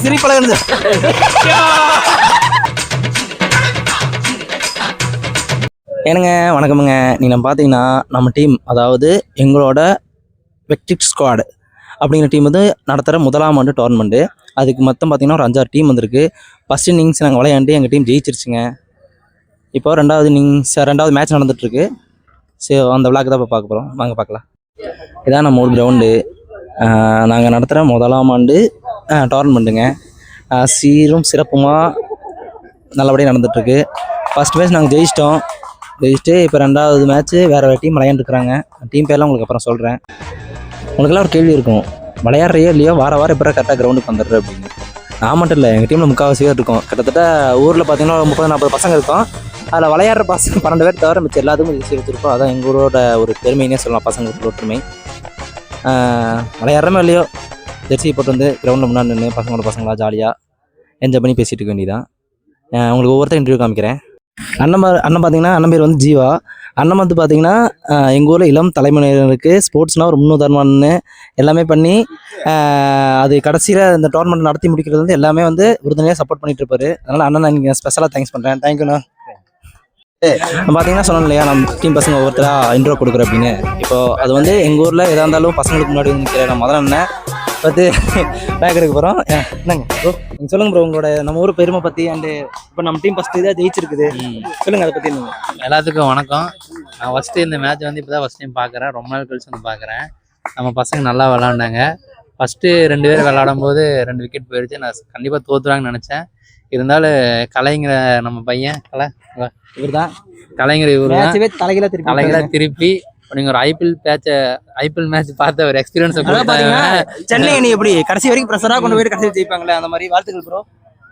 சிரிப்பழகு. ஏனுங்க வணக்கமுங்க. நீங்கள் பார்த்தீங்கன்னா நம்ம டீம், அதாவது எங்களோட வெக்டிக் ஸ்குவாடு அப்படிங்கிற டீம் வந்து நடத்துகிற முதலாம் ஆண்டு டோர்னமெண்ட்டு. அதுக்கு மொத்தம் பார்த்தீங்கன்னா ஒரு 5-6 டீம் வந்திருக்கு. ஃபஸ்ட் இன்னிங்ஸ் நாங்கள் விளையாண்டு எங்கள் டீம் ஜெயிச்சிருச்சுங்க. இப்போ ரெண்டாவது மேட்ச் நடந்துகிட்ருக்கு. சரி, அந்த விளாக்கு தான் இப்போ பார்க்க போகிறோம். வாங்க பார்க்கலாம். இதான் நம்ம ஊர் கிரவுண்டு. நாங்கள் நடத்துகிற முதலாம் ஆண்டு டோர்னமெண்ட்டுங்க. சீரும் சிறப்புமாக நல்லபடியாக நடந்துகிட்ருக்கு. ஃபஸ்ட் மேட்ச் நாங்கள் ஜெயிச்சிட்டு இப்போ ரெண்டாவது மேட்ச்சு வேறு டீம் விளையாண்டுருக்குறாங்க. டீம் பேர்லாம் உங்களுக்கு அப்புறம் சொல்கிறேன். உங்களுக்கெல்லாம் ஒரு கேள்வி இருக்கும், விளையாடுறையோ இல்லையோ வாரம் எப்போ கரெக்டாக கிரவுண்டுக்கு வந்துடுற அப்படின்னு. நான் மட்டும் இல்லை, எங்கள் டீமில் முக்கால்வாசி பேர் இருக்கும். கிட்டத்தட்ட ஊரில் பார்த்தீங்கன்னா 30-40 பசங்க இருக்கும். அதில் விளையாடுற பசங்க 12 பேர் தவிர மிச்சம் எல்லாத்துக்கும் ஜெர்சி வச்சுருக்கோம். அதான் எங்கள் ஊரோட ஒரு பெருமைன்னே சொல்லலாம், பசங்களுக்கு ஒற்றுமை. விளையாடுறமே இல்லையோ ஜெர்சி போட்டு வந்து கிரவுண்டில் முன்னாடி நின்று பசங்களாக ஜாலியாக என்ஜாய் பண்ணி பேசிகிட்டு இருக்க வேண்டியதான். உங்களுக்கு ஒவ்வொருத்தர் இன்டர்வியூ காமிக்கிறேன். அண்ணன் பார்த்தீங்கன்னா அண்ணன் பேர் வந்து ஜீவா. அண்ணன் வந்து பார்த்தீங்கன்னா எங்கள் ஊரில் இளம் தலைமுறையினருக்கு ஸ்போர்ட்ஸ்னால் ஒரு முன்னுதாரணம்னு எல்லாமே பண்ணி அது கடைசியில் இந்த டோர்னமெண்ட் நடத்தி முடிக்கிறது வந்து எல்லாமே வந்து உறுதுணையாக சப்போர்ட் பண்ணிட்டு இருப்பாரு. அதனால் அண்ணன் நான் நீங்கள் ஸ்பெஷலாக தேங்க்ஸ் பண்ணுறேன். தேங்க்யூண்ணா. பார்த்தீங்கன்னா சொன்னோம் இல்லையா, நம்ம டீம் பசங்க ஒவ்வொருத்தராக இன்ட்ரோ கொடுக்குறேன் அப்படின்னு. இப்போது அது வந்து எங்கள் ஊரில் எதாக இருந்தாலும் பசங்களுக்கு முன்னாடி வந்து நிற்கிறேன். நான் முதல்ல அண்ணன் பார்த்து பேக் எடுக்க போகிறோம். என்னங்க ப்ரோ, நீங்கள் சொல்லுங்கள் ப்ரோ, உங்களோட நம்ம ஊர் பெருமை பற்றி. அண்டு இப்போ நம்ம டீம் ஃபஸ்ட்டு இதாக ஜெயிச்சிருக்குது, சொல்லுங்கள் அதை பற்றி. எல்லாத்துக்கும் வணக்கம். நான் ஃபஸ்ட்டு இந்த மேட்ச் வந்து இப்போ தான் ஃபஸ்ட் டைம் பார்க்குறேன். ரொம்ப நாள் கழிச்சு வந்து பார்க்குறேன். நம்ம பசங்க நல்லா விளாண்டாங்க. ஃபஸ்ட்டு 2 பேர் விளாடும் போது 2 விக்கெட் போயிடுச்சு. நான் கண்டிப்பாக தோற்றுவாங்கன்னு நினச்சேன். இருந்தாலும் கலைங்கிற நம்ம பையன் இவர் தான் தலைகளை திருப்பி நீங்க ஒரு ஐபிஎல் மேட்ச் பார்த்த ஒரு எக்ஸ்பீரியன்ஸ். சென்னை அணி எப்படி கடைசி வரைக்கும் பிரஷரா கொண்டு போய் கடைசி ஜெயிப்பாங்களே, அந்த மாதிரி வாழ்த்துக்கள் ப்ரோ.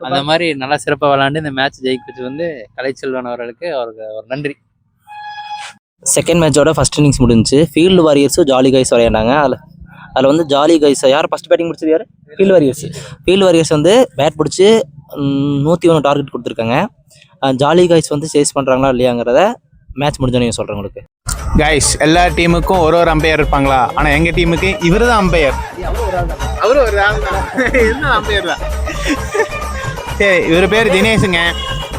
அந்த மாதிரி நல்லா சிறப்பாக விளாண்டு இந்த மேட்ச் ஜெயிக்கிறது வந்து கலைச்செல்வன் அவர்களுக்கு அவருக்கு ஒரு நன்றி. செகண்ட் மேட்சோட ஃபர்ஸ்ட் இன்னிங்ஸ் முடிஞ்சு ஃபீல்டு வாரியர்ஸும் ஜாலி கைஸ் விளையாண்டாங்க. அதில் வந்து ஜாலி கைஸ் யார் ஃபர்ஸ்ட் பேட்டிங் முடிச்சது? யார்? ஃபீல்டு வாரியர்ஸ் வந்து பேட் பிடிச்சி 101 டார்கெட் கொடுத்துருக்காங்க. ஜாலி கைஸ் வந்து சேஸ் பண்ணுறாங்களா இல்லையாங்கிறத மேட்ச் முடிஞ்சோன்னு சொல்கிறேன் உங்களுக்கு. கைஸ், எல்லா டீமுக்கும் ஒரு அம்பையர் இருப்பாங்களா? ஆனால் எங்கள் டீமுக்கு இவர் தான் அம்பையர். அவரு ஒரு என்ன அம்பையர் தான். சரி, இவர் பேர் தினேஷுங்க.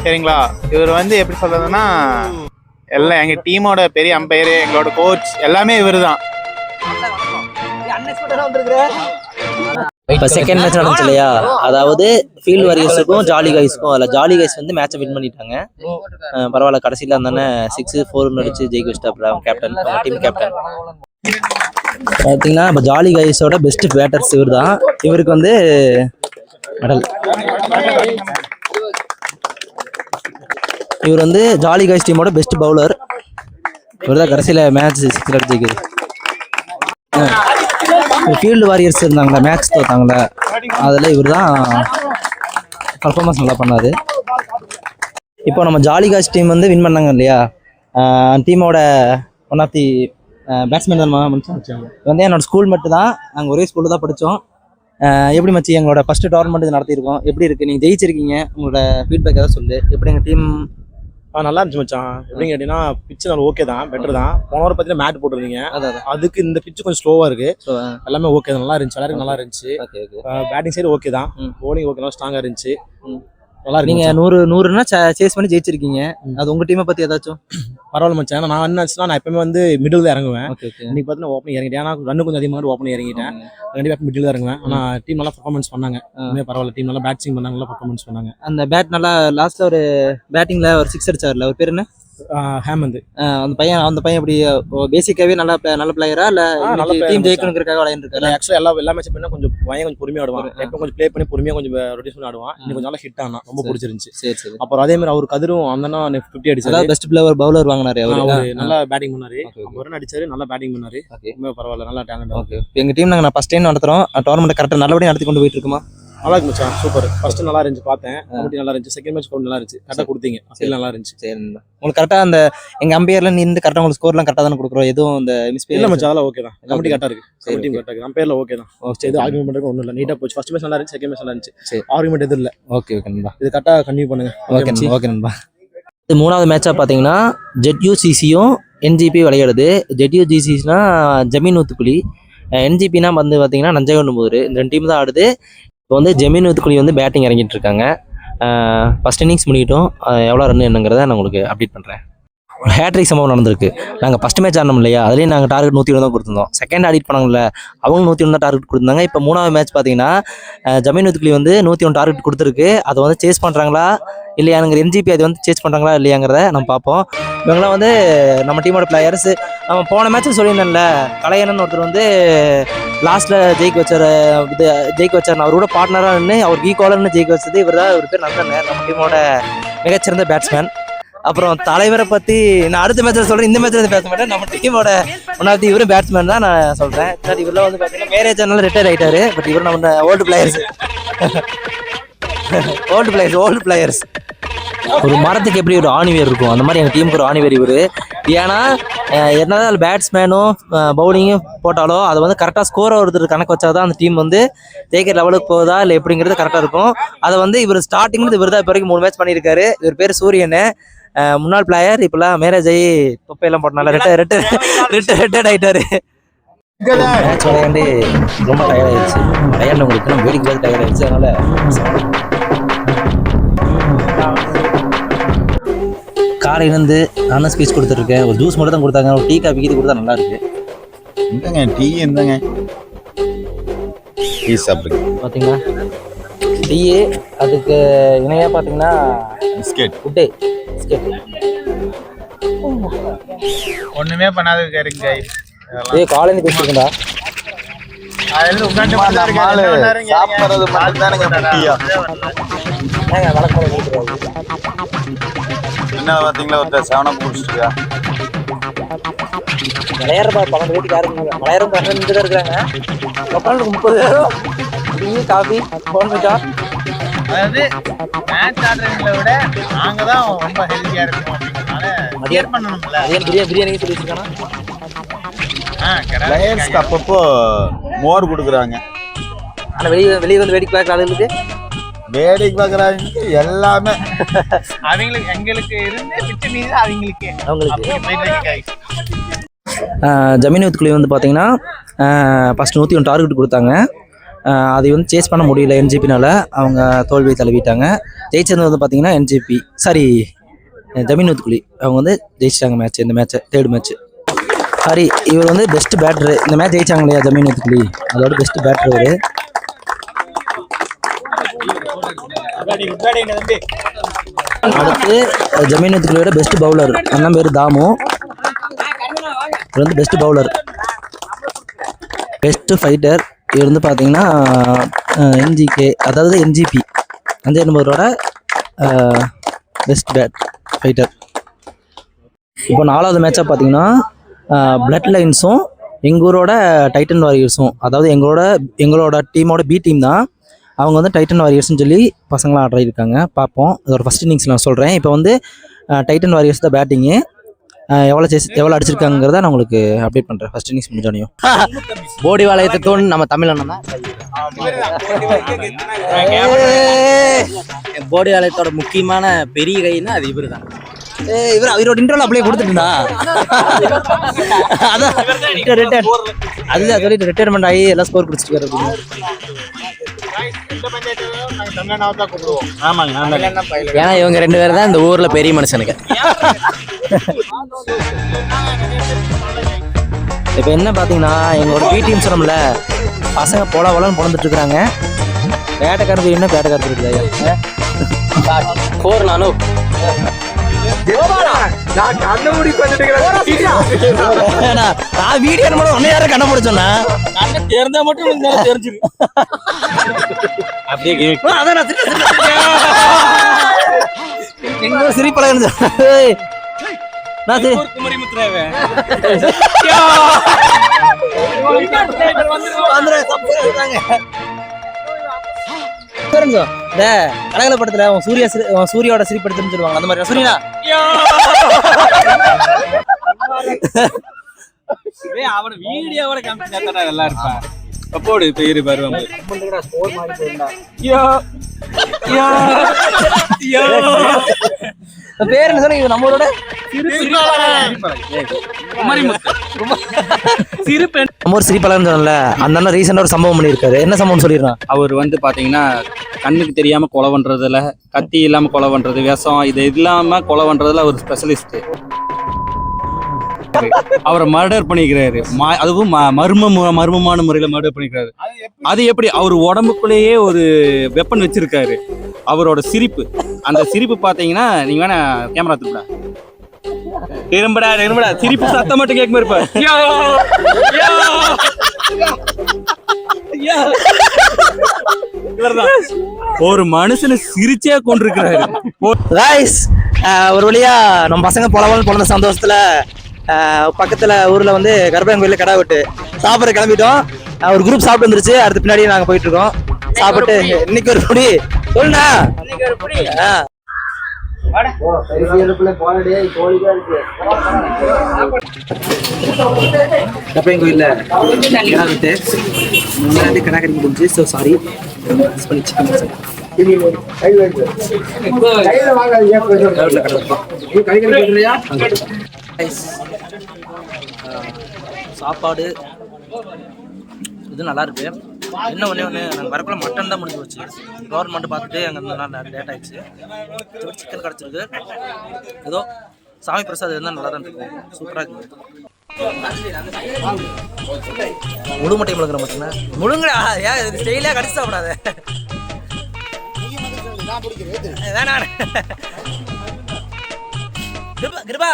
சரிங்களா? இவர் வந்து எப்படி சொல்கிறதுன்னா, எல்லாம் எங்கள் டீமோட பெரிய அம்பையர், எங்களோட கோச் எல்லாமே இவர் தான். இப்போ செகண்ட் மேட்ச் நடந்துச்சு இல்லையா, அதாவது ஃபீல்டு வாரியர்ஸுக்கும் ஜாலி கைஸுக்கும். அதில் ஜாலி கைஸ் வந்து மேட்சை வின் பண்ணிட்டாங்க. பரவாயில்ல, கடைசியில் அந்தானே 6-4 அடிச்சு ஜெயிக்க வச்சுட்டாப்புல கேப்டன், டீம் கேப்டன். பார்த்தீங்கன்னா இப்போ ஜாலி கைஸோட பெஸ்ட் பேட்டர்ஸ் இவர் தான். இவருக்கு வந்து மெடல். இவர் வந்து ஜாலி கைஸ் டீமோட பெஸ்ட் பவுலர். இவர் தான் கடைசியில் மேட்ச் 6 அடிச்சு ஜெயிக்குது. ஃபீல்டு வாரியர்ஸ் இருந்தாங்களே, மேட்ச் தோத்தாங்களே, அதில் இவர் தான் பர்ஃபார்மன்ஸ் நல்லா பண்ணார். இப்போ நம்ம ஜாலி காஸ் டீம் வந்து வின் பண்ணாங்க இல்லையா, டீமோட ஒன் ஆஃப் தி பேட்ஸ்மேன் தான் வந்து என்னோடய ஸ்கூல் மட்டும் தான். நாங்கள் ஒரே ஸ்கூலில் தான் படித்தோம். எப்படி மச்சி, எங்களோட ஃபஸ்ட்டு டோர்னமெண்ட் இது நடத்தியிருக்கோம், எப்படி இருக்குது? நீங்கள் ஜெயிச்சிருக்கீங்க, உங்களோட ஃபீட்பேக் ஏதாவது சொல்லு. எப்படி எங்கள் டீம் நல்லா இருந்துச்சு மச்சான். எப்படின்னு கேட்டீங்கன்னா, பிச்சு நல்லா ஓகே தான், பெட்டர் தான். போன வாரம் பார்த்தீங்கன்னா மேட் போட்டுருந்தீங்க, அதுக்கு இந்த பிச்சு கொஞ்சம் ஸ்லோவாக இருக்கு. எல்லாமே ஓகே தான், நல்லா இருந்துச்சு. எல்லாருக்கும் நல்லா இருந்துச்சு. பேட்டிங் சைடு ஓகே தான், போலிங் ஓகே, நல்லா ஸ்ட்ராங்காக இருந்துச்சு. நல்லா இருக்கு. நீங்கள் 100னா சேஸ் பண்ணி ஜெயிச்சிருக்கீங்க. அது உங்கள் டீமை பற்றி ஏதாச்சும்? பரவாயில்ல மச்சான். நான் என்ன ஆச்சுன்னா, நான் எப்பவுமே வந்து மிடில் தான் இறங்குவேன். இன்னைக்கு பார்த்தீங்கன்னா ஓப்பனிங் இறங்கிட்டேன். ஏன்னா ரன்னு கொஞ்சம் அதிகமாக ஓப்பனிங் இறங்கிட்டேன். கண்டிப்பாக மிடில் தான் இறங்குவேன். ஆனால் டீம் நல்லா பர்ஃபார்மன்ஸ் பண்ணாங்க. பரவாயில்ல, டீம் நல்லா பேட்டிங் பண்ணாங்க, நல்லா பர்ஃபார்மன்ஸ் பண்ணாங்க. அந்த பேட் நல்லா லாஸ்ட்டில் ஒரு பேட்டிங்கில் ஒரு 6 அடிச்சார்ல, ஒரு பேர் என்ன? ஹேமந்த். அந்த பையன் எப்படி பேசிக்காவே நல்ல பிளேயரா இல்ல டீம் ஜெயிக்கணுங்கிறதுக்காக விளையாண்டுருக்காரு? ஆக்சுவலா எல்லா மேட்ச் பண்ணா கொஞ்சம் பொறுமையா ஆடுவான். எப்போ கொஞ்சம் ப்ளே பண்ணி பொறுமையா கொஞ்சம் ரொட்டேட் பண்ணி ஆடுவான். இன்னைக்கு கொஞ்சம் நல்லா ஹிட் ஆனா ரொம்ப பிடிச்சிருந்துச்சு. சரி. அப்புறம் அதே மாதிரி அவர் கதிரும் அந்த 50 அடிச்சாரு. பெஸ்ட் பவுலர் வாங்கினாரு. அவர் நல்லா பேட்டிங் பண்ணாரு, ஒரு ரன் அடிச்சாரு, நல்லா பேட்டிங் பண்ணாரு. பரவாயில்ல, நல்லா டேலண்ட். ஓகே, எங்க டீம் நான் ஃபர்ஸ்ட் டைம் நடத்துறோம். டோர்னமெண்ட் கரெக்டா நல்லபடியா நடத்தி கொண்டு போயிட்டு இருக்குமா? நல்லா இருக்கு மச்சான், சூப்பர். ஃபர்ஸ்ட் நல்லா இருந்துச்சு, பார்த்தேன். கமிட்டி நல்லா இருந்துச்சு. செகண்ட் மேட்ச் கவுண்ட் நல்லா இருந்துச்சு, கரெக்டாக கொடுத்தீங்க. அப்படி நல்லா இருந்துச்சு. சரி, உங்களுக்கு கரெக்டாக அந்த எங்கள் அம்பையர்ல நின்று கரெக்டாக உங்களுக்கு ஸ்கோர்லாம் கரெக்டாக தானே கொடுக்குறோம்? எதுவும் இந்த மிஸ் இல்லை மச்சான், அதெல்லாம் ஓகே தான். கமிட்டி கரெக்டாக இருக்கு, கமிட்டி கரெக்டாக இருக்கு. அம்பையர்ல ஓகே தான். எதுவும் ஆர்குமெண்ட் பண்ணுறது ஒன்றும் இல்லை, நீட்டாக போச்சு. ஃபர்ஸ்ட் மேட்ச் நல்லா இருந்துச்சு, செகண்ட் மேட்ச் நல்லா இருந்துச்சு. சரி, ஆர்குமெண்ட் எதுவும் இல்லை. ஓகே நண்பா, இது கரெக்டாக கன்டினியூ பண்ணுங்க. ஓகே நண்பா. இது 3வது மேட்சாக பார்த்தீங்கன்னா ZUCCயும் NGP விளையாடுது. ZUGCனா ஜமீன் ஊத்துக்குழி, NGPனா வந்து பார்த்தீங்கன்னா நஞ்சகொண்டு. இந்த 2 டீம் தான் ஆடுது. இப்போ வந்து ஜெமீன் வித்துக்குழி வந்து பேட்டிங் இறங்கிட்டு இருக்காங்க. ஃபர்ஸ்ட் இன்னிங்ஸ் முடியட்டும், எவ்வளோ ரன் என்னங்கிறத நான் உங்களுக்கு அப்டேட் பண்ணுறேன். ஒரு ஹேட்ரிக் சம்பவம் நடந்திருக்கு. நாங்கள் ஃபஸ்ட் மேட்ச் ஆடணும் இல்லையா, அதுலேயும் நாங்கள் டார்கெட் 120 தான் கொடுத்துருந்தோம். செகண்ட் ஆடிட் பண்ணாங்கல்ல, அவங்க 101 தான் டார்கெட் கொடுத்துருந்தாங்க. இப்போ 3வது மேட்ச் பார்த்தீங்கன்னா ஜமீன் வித்துக்குழி வந்து 101 டார்கெட் கொடுத்துருக்கு. அதை வந்து சேஸ் பண்ணுறாங்களா இல்லையாங்கிற NGP அது வந்து சேஸ் பண்ணுறாங்களா இல்லையாங்கிறத நம்ம பார்ப்போம். இவங்களாம் வந்து நம்ம டீமோட பிளேயர்ஸ். நம்ம போன மேட்ச்சு சொல்லியிருந்தேன்ல, கலையண்ணன் ஒருத்தர் வந்து லாஸ்ட்டில் ஜெயிக்க வச்சார். அவரோட பார்ட்னராக நின்று அவர் ஈக்குவலர்னு ஜெயிக்க வச்சது இவர் தான். இவர் பேர் நந்தன், நம்ம டீமோட மிகச்சிறந்த பேட்ஸ்மேன். அப்புறம் தலைவரை பற்றி நான் அடுத்த மேட்ச்சில் சொல்கிறேன், இந்த மேட்ச்சில் பேச மாட்டேன். நம்ம டீமோட ஒன்றாவது இவரும் பேட்ஸ்மேன் தான் நான் சொல்கிறேன். இவரெலாம் வந்து பார்த்தீங்கன்னா மேரேஜ் ஆனால ரிட்டையர் ஆகிட்டாரு. பட் இவர் நம்ம ஓல்டு பிளேயர்ஸ். ஒரு மரத்துக்கு எப்படி ஒரு ஆணிவேர் இருக்கும், அந்த மாதிரி எங்கள் டீமுக்கு ஒரு ஆணிவேர் இவர். ஏன்னா என்னதான் பேட்ஸ்மேனும் பவுலிங்கும் போட்டாலும் அதை வந்து கரெக்டாக ஸ்கோரை ஒருத்தர் கணக்கு வச்சா தான் அந்த டீம் வந்து ஜெயிக்கிற லெவலுக்கு போகுதா இல்லை எப்படிங்கிறது கரெக்டாக இருக்கும். அதை வந்து இவர் ஸ்டார்டிங்கிறது இவர் தான் இப்போ வரைக்கும் 3 மேட்ச் பண்ணியிருக்காரு. இவர் பேர் சூரியன், முன்னாள் பிளேயர். இப்போலாம் மேரேஜ் ஆகி தொப்பையெல்லாம் போட்டனால ரிட்டையர்ட் ஆகிட்டாரு. மேட்ச் விளையாண்டு ரொம்ப டயர்ட் ஆயிடுச்சு. விளையாண்டவங்களுக்கு நம்ம வேடிக்கை பார்த்து டயர்ட் ஆயிடுச்சு. அதனால காலையிலேருந்து நானும் ஸ்பீச் கொடுத்துட்ருக்கேன். ஒரு ஜூஸ் மட்டும் தான் கொடுத்தாங்க, ஒரு டீ காஃபி கீது கொடுத்தா நல்லா இருக்கு. இந்தங்க டீ சாப்பிடுங்க. பார்த்தீங்களா டீ, அதுக்கு இணையாக பார்த்தீங்கன்னா பிஸ்கெட் ஃபுட்டே பிஸ்கெட். ஒண்ணுமே பண்ணாத இருங்க. காலையில் பேசியிருக்கேன்டா. சாப்பிட்றது மட்டும் தானுங்க முக்கியம். என்ன பார்த்தீங்களா, ஒருத்தர் 7 குடிச்சிருக்கா. விளையாடுறப்பா 12 வீட்டுக்கு யாரும் விளையாடும் 12 தான் இருக்கிறாங்க. 30,000 டீ காஃபி போன்விட்டா. அதாவது மேட்ச் ஆடுறவங்களை விட நாங்க தான் ரொம்ப ஹெல்த்தியா இருக்கோம் அப்படிங்கறனால கேர் பண்ணணும்ல. பிரியாணி சொல்லி வச்சிருக்கானா. பிளேயர்ஸ்க்கு அப்பப்போ மோர் கொடுக்குறாங்க. ஆனால் வெளியே வந்து வேடிக்கை பார்க்குற ஆளுங்களுக்கு வேடிக்கை பார்க்குறாங்க எல்லாமே. அவங்களுக்கு எங்களுக்கு இருந்து பிச்சு மீது அவங்களுக்கு ஜமீன் வித்துக்குழி வந்து பார்த்தீங்கன்னா ஃபஸ்ட் 101 டார்கெட் கொடுத்தாங்க. அதை வந்து சேஸ் பண்ண முடியல NGPனால. அவங்க தோல்வியை தழுவிட்டாங்க. ஜெயிச்சது வந்து பார்த்தீங்கன்னா ஜமீன் வித்துக்குழி. அவங்க வந்து ஜெயிச்சிட்டாங்க மேட்ச். இந்த மேட்ச்சை 3rd மேட்ச்சு. சாரி, இவர் வந்து பெஸ்ட் பேட்ரு. இந்த மேட்ச் ஜெயிச்சாங்க இல்லையா ஜமீன் வித்துக்குழி, அதோட பெஸ்ட் பேட்ரு இவர். அடுத்து ஜமீன் வித்துக்குழியோட பெஸ்ட் பவுலர் அண்ணன் பேர் தாமு. இவர் வந்து பெஸ்ட் பவுலர், பெஸ்ட் ஃபைட்டர். இவர் வந்து பார்த்தீங்கன்னா NGP 5 நம்பரோட பெஸ்ட் ஃபைட்டர். இப்போ 4வது மேட்சாக பார்த்தீங்கன்னா பிளட் லைன்ஸும் எங்களோட டைட்டன் வாரியர்ஸும், அதாவது எங்களோட டீமோட B டீம் தான். அவங்க வந்து டைட்டன் வாரியர்ஸ்னு சொல்லி பசங்களாம் ஆடிருக்காங்க. பார்ப்போம். இதோட ஃபஸ்ட் இன்னிங்ஸ் நான் சொல்கிறேன். இப்போ வந்து டைட்டன் வாரியர்ஸ் தான் பேட்டிங்கு. எவ்வளோ அடிச்சிருக்காங்கிறத நான் உங்களுக்கு அப்டேட் பண்ணுறேன் ஃபர்ஸ்ட் இன்னிங்ஸ் முடிஞ்சோனையும். போடி வாளையத்தை தோணு நம்ம தமிழ் அண்ணன் தான். போடி வாளையத்தோட முக்கியமான பெரிய கைன்னா அது இவர் தான். இவரோட இன்ட்ரோல் அப்படியே கொடுத்துட்டுனா அதான் அதுதான் சொல்லிட்டு ரிட்டையர்மெண்ட் ஆகி எல்லாம் ஸ்கோர் குடிச்சிட்டு ஏன்னா இவங்க 2 பேர் தான் இந்த ஊர்ல பெரிய மனுஷனுக்கு. இப்போ என்ன பார்த்தீங்கன்னா எங்களோட B டீம் சொன்னோம்ல, பசங்க போலன்னு பிறந்துட்டு இருக்கிறாங்க. பேட்டக்காரத்து என்ன பேட்டக்காரத்து இருக்குது 4 நானும் நான் வீடியோ ஒன்னு யாரும் கண்டுபிடிச்சோன்னா தெரிஞ்சா மட்டும் தெரிஞ்சிரு. அப்படியே சிரிப்பழக கலகல படத்துல சூர்யாவோட சிரிப்படுத்துன்னு சொல்லுவாங்க. அந்த மாதிரி சூரியனா அவன வீடியோவோட காமிச்சா நல்லா இருப்பான். அப்போடு பேரு வருவாங்க. பேர் என்ன சொன்னீங்க நம்மளோட? குமரிமுத்து. சிரிப்பு. நம்ம ஒரு சிரிப்பலன்னு சொன்னல, அந்த அண்ணன் ரீசெண்டாக ஒரு சம்பவம் பண்ணியிருக்காரு. என்ன சம்பவம் சொல்லிடுறான்? அவர் வந்து பாத்தீங்கன்னா கண்ணுக்கு தெரியாம கொலை பண்றதுல, கத்தி இல்லாம கொலை பண்றது, விஷம் இது இல்லாம கொலை பண்றதுல ஒரு ஸ்பெஷலிஸ்ட். அவரை மர்டர் பண்ணிக்கிறாரு. அதுவும் மர்மமான முறையில மர்டர் பண்ணிக்கிறாரு. அது எப்படி? அவர் உடம்புக்குள்ளேயே ஒரு வெப்பன் வச்சிருக்காரு. அவரோட சிரிப்பு, அந்த சிரிப்பு பாத்தீங்கன்னா நீங்க வேணா கேமரா திரும்படா சிரிப்பு சத்தம் மட்டும் கேட்க மாதிரி இருப்பாரு. ஒரு மனுஷனை சிரிச்சே கொண்டிருக்கிறாரு. கைஸ், ஒரு வழியா நம்ம பசங்க பிறந்த சந்தோஷத்துல பக்கத்துல ஊர்ல வந்து கருப்பையன் கோயில கடை விட்டு சாப்பிட கிளம்பிட்டோம். ஒரு குரூப் சாப்பிட்டு வந்துருச்சு. அடுத்து பின்னாடி நாங்க போயிட்டு இருக்கோம். சாப்பிட்டு இன்னைக்கு ஒரு புடி சொல்லுண்ணா. கருப்பையன் கோயில்ல கடை விட்டு கடை கறிக்கு போச்சு. ஸோ சாரி சாப்பாடு இது நல்லா இருக்கு. என்ன ஒன்று நாங்கள் வரக்குள்ள மட்டன் தான் முடிஞ்சு போச்சு. கவர்மெண்ட் பார்த்துட்டு அங்கே நாள் லேட் ஆயிடுச்சு. சிக்கன் கிடச்சிருக்கு. ஏதோ சாமி பிரசாதம் இருந்தால் நல்லா தான் இருக்கும். சூப்பராக இருக்குது. முழுமட்டை முழுங்குற பார்த்தீங்கன்னா முழுங்குடா. ஏன் ஸ்டைலாக கடிச்சு சாப்பிடாத. கிருபா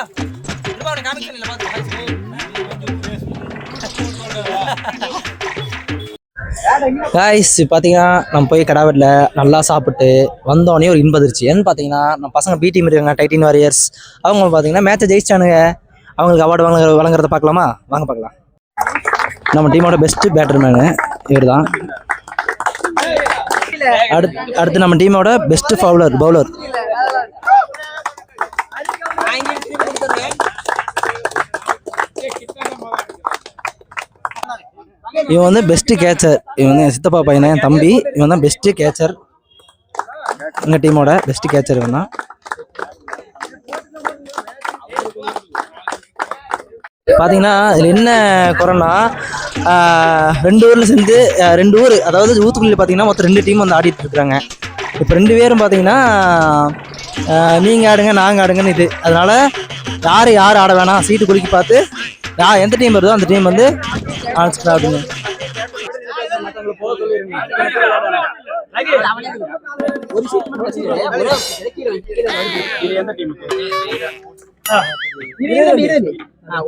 காய்ஸ் பார்த்தீங்கன்னா நம்ம போய் கடாவட்டில் நல்லா சாப்பிட்டு வந்தோடனே ஒரு இன்பதிருச்சு. ஏன்னு பார்த்தீங்கன்னா நம்ம பசங்க பி டீம் இருக்காங்க, டைட்டின் வாரியர்ஸ். அவங்க பார்த்தீங்கன்னா மேட்சை ஜெயிச்சானுங்க. அவங்களுக்கு அவார்டு வழங்குறத பார்க்கலாமா? வாங்க பார்க்கலாம். நம்ம டீமோட பெஸ்ட்டு பேட்டர்மேனு இவர் தான். அடுத்து நம்ம டீமோட பெஸ்ட் பவுலர். இவன் வந்து பெஸ்ட் கேச்சர். இவன் வந்து சித்தப்பா பையனை, என் தம்பி. இவன் தான் பெஸ்ட் கேச்சர். எங்க டீமோட பெஸ்ட் கேச்சர் இவன் தான். பார்த்தீங்கன்னா இதில் என்ன குறைன்னா, 2 ஊரில் சேர்ந்து 2 ஊர், அதாவது ஊத்துக்குழியில் பார்த்தீங்கன்னா மொத்தம் 2 டீம் வந்து ஆடிட்டு இருக்கிறாங்க. இப்போ 2 பேரும் பார்த்தீங்கன்னா நீங்கள் ஆடுங்க நாங்கள் ஆடுங்கன்னு இது. அதனால யார் ஆட வேணாம், சீட்டு குலுக்கி பார்த்து எந்த டீம் வருதோ அந்த டீம் வந்து ஆடுங்க.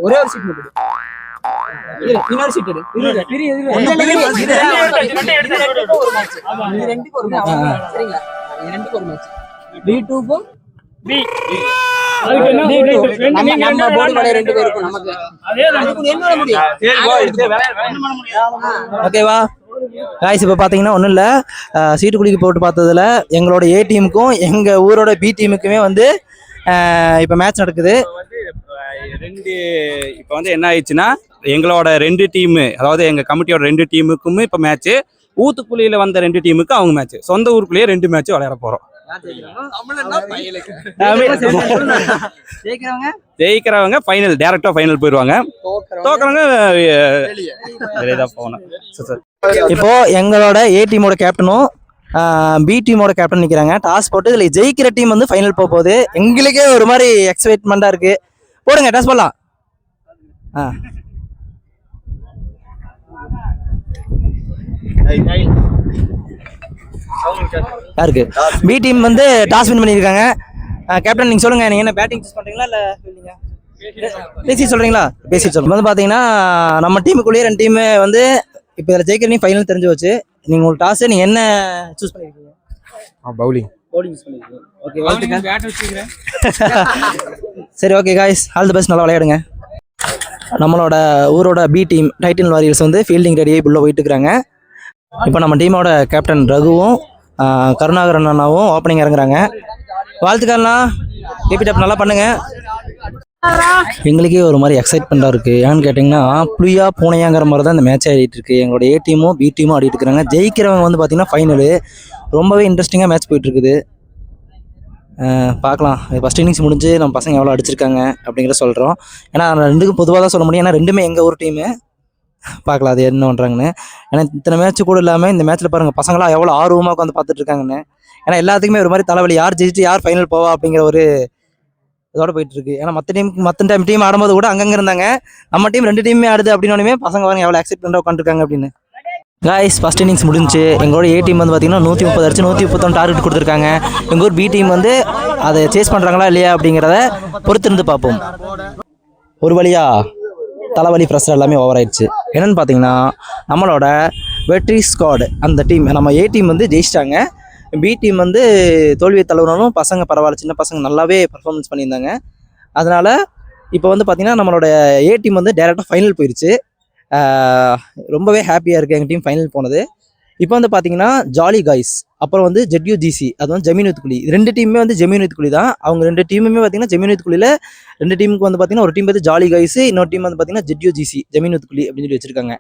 ஒரே ஒரு சீட் இன்னொரு சீட் ஓகேவா காய்ஸ்? இப்போ பார்த்தீங்கன்னா ஒன்றும் இல்லை, சீட்டு குலுக்கி போட்டு பார்த்ததுல எங்களோட ஏ டீமுக்கும் எங்கள் ஊரோட பி டீமுக்குமே வந்து இப்போ மேட்ச் நடக்குது. இப்போ வந்து என்ன ஆயிடுச்சுன்னா, எங்களோட 2 டீமு, அதாவது எங்கள் கமிட்டியோட 2 டீமுக்குமே இப்போ மேட்ச்சு. ஊத்துக்குழியில் வந்த 2 டீமுக்கு அவங்க மேட்ச். சொந்த ஊருக்குள்ளேயே 2 மேட்ச் விளையாட போகிறோம். ஜெயிக்கிறவங்க ஃபைனல், டைரக்டா ஃபைனல் போயிடுவாங்க. தோக்குறவங்க வெளியே தான் போகணும். இப்போ எங்களோட ஏ டீமோட கேப்டனும் பி டீமோட கேப்டன் நிற்கிறாங்க. டாஸ் போட்டு இதில் ஜெயிக்கிற டீம் வந்து ஃபைனல் போக போகுது. எங்களுக்கே ஒரு மாதிரி எக்ஸைட்மெண்ட்டாக இருக்குது. போடுங்க, டாஸ் போடலாம். யாருக்கு? பி டீம் வந்து டாஸ் வின் பண்ணியிருக்காங்க. கேப்டன் நீங்கள் சொல்லுங்கள், நீங்கள் என்ன பேட்டிங் சூஸ் பண்ணுறீங்களா இல்லை ஃபீல்டிங்கா? பேசி சொல்கிறீங்களா? பேசி சொல்லுங்கள். வந்து பார்த்தீங்கன்னா நம்ம டீமுக்குள்ளேயே 2 டீமு வந்து இப்போ இதில் ஜெயிக்கிற நீ ஃபைனல் தெரிஞ்சு வச்சு, நீங்கள் உங்களுக்கு டாஸு நீங்கள் என்ன சூஸ் பண்ணியிருக்கீங்க? பவுலிங் சூஸ் பண்ணியிருக்கீங்க. ஓகே, வாழ்த்துக்கள். சரி, okay guys, all the best. நல்லா விளையாடுங்க. நம்மளோட ஊரோட பி டீம் டைட்டின் வாரியர்ஸ் வந்து ஃபீல்டிங் ரெடியாக உள்ளே போயிட்டு இருக்கிறாங்க. இப்போ நம்ம டீமோட கேப்டன் ரகுவும் கருணாகரன் அண்ணாவும் ஓப்பனிங் இறங்குறாங்க. வாழ்த்துக்கள்ண்ணா, கீப் இட் அப், நல்லா பண்ணுங்க. எங்களுக்கே ஒரு மாதிரி எக்ஸைட்மெண்ட்டாக இருக்குது. ஏன்னு கேட்டிங்கன்னா புளியா பூனையாங்கிற மாதிரி தான் இந்த மேட்ச் ஆடிட்டு இருக்கு. எங்களோட ஏ டீமும் பி டீமும் ஆடிட்டு இருக்கிறாங்க. ஜெயிக்கிறவங்க வந்து பார்த்திங்கன்னா ஃபைனலு. ரொம்பவே இன்ட்ரெஸ்டிங்காக மேட்ச் போயிட்டுருக்குது. பார்க்கலாம் ஃபஸ்ட் இன்னிங்ஸ் முடிஞ்சு நம்ம பசங்க எவ்வளோ அடிச்சிருக்காங்க அப்படிங்கிற சொல்கிறோம். ஏன்னா ரெண்டுக்கும் பொதுவாக தான் சொல்ல முடியும். ஏன்னா ரெண்டுமே எங்கள் ஊர் டீமு. பார்க்கலாம் அது என்ன பண்ணுறாங்கன்னு. ஏன்னா இத்தனை மேட்ச் கூட இல்லாமல் இந்த மேட்ச்சில் பாருங்கள் பசங்களாம் எவ்வளோ ஆர்வமாக உட்காந்து பார்த்துட்டு இருக்காங்கன்னு. ஏன்னா எல்லாத்துக்குமே ஒரு மாதிரி தலைவலி, யார் ஜெயிச்சு யார் ஃபைனல் போவா அப்படிங்கிற ஒரு இதோட போயிட்டு இருக்கு. ஏன்னா மற்ற டீம் ஆடும்போது கூட அங்கங்கே இருந்தாங்க. நம்ம டீம் 2 டீமே ஆடுது அப்படின்னோடனே பசங்க பாருங்க எவ்வளோ அக்செப்ட் பண்ணி உட்காந்துருக்காங்க அப்படின்னு. காய்ஸ் ஃபஸ்ட் இன்னிங்ஸ் முடிஞ்சு எங்களோட ஏ டீம் வந்து பார்த்தீங்கன்னா 130 அடிச்சு 131 டார்கெட் கொடுத்துருக்காங்க. எங்கள் ஊர் பி டீம் வந்து அதை சேஸ் பண்ணுறாங்களா இல்லையா அப்படிங்கிறத பொறுத்திருந்து பார்ப்போம். ஒரு வழியா தலைவலி ப்ரெஷர் எல்லாமே ஓவர் ஆயிடுச்சு. என்னென்னு பார்த்தீங்கன்னா நம்மளோட வெற்றி ஸ்குவாடு அந்த டீம் நம்ம ஏ டீம் வந்து ஜெயிச்சிட்டாங்க. பி டீம் வந்து தோல்வியை தழுவினாலும் பசங்க பரவாயில்ல, சின்ன பசங்க நல்லாவே பர்ஃபார்மன்ஸ் பண்ணியிருந்தாங்க. அதனால் இப்போ வந்து பார்த்திங்கன்னா நம்மளோட ஏ டீம் வந்து டேரெக்டாக ஃபைனல் போயிடுச்சு. ரொம்பவே ஹாப்பியாக இருக்குது எங்கள் டீம் ஃபைனல் போனது. இப்போ வந்து பார்த்தீங்கன்னா ஜாலி காய்ஸ், அப்புறம் வந்து ZUGC, அது வந்து ஜமீன் வித்துக்குழி. 2 டீமுமே வந்து ஜமீன் வித்துக்குழி தான். அவங்க 2 டீமுமே பார்த்தீங்கன்னா ஜமீன் வித்துக்குழியில் 2 டீமுக்கு வந்து பார்த்தீங்கன்னா ஒரு டீம் வந்து ஜாலி காய்ஸ், இன்னொரு டீம் வந்து பார்த்தீங்கன்னா ZUGC ஜமீன் வித்துக்குழி அப்படின்னு சொல்லி வச்சிருக்காங்க.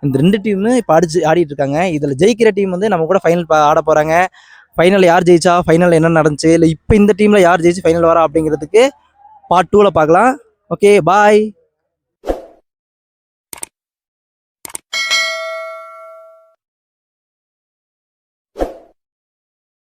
இந்த 2 டீமுமே இப்போ ஆடிட்டு இருக்காங்க. இதில் ஜெயிக்கிற டீம் வந்து நம்ம கூட ஃபைனல் ஆட போகிறாங்க. ஃபைனல் யார் ஜெயிச்சா, ஃபைனல் என்ன நடந்துச்சு, இல்லை இப்போ இந்த டீமில் யார் ஜெயிச்சு ஃபைனல் வரா அப்படிங்கிறதுக்கு பார்ட் 2ல் பார்க்கலாம். Okay bye.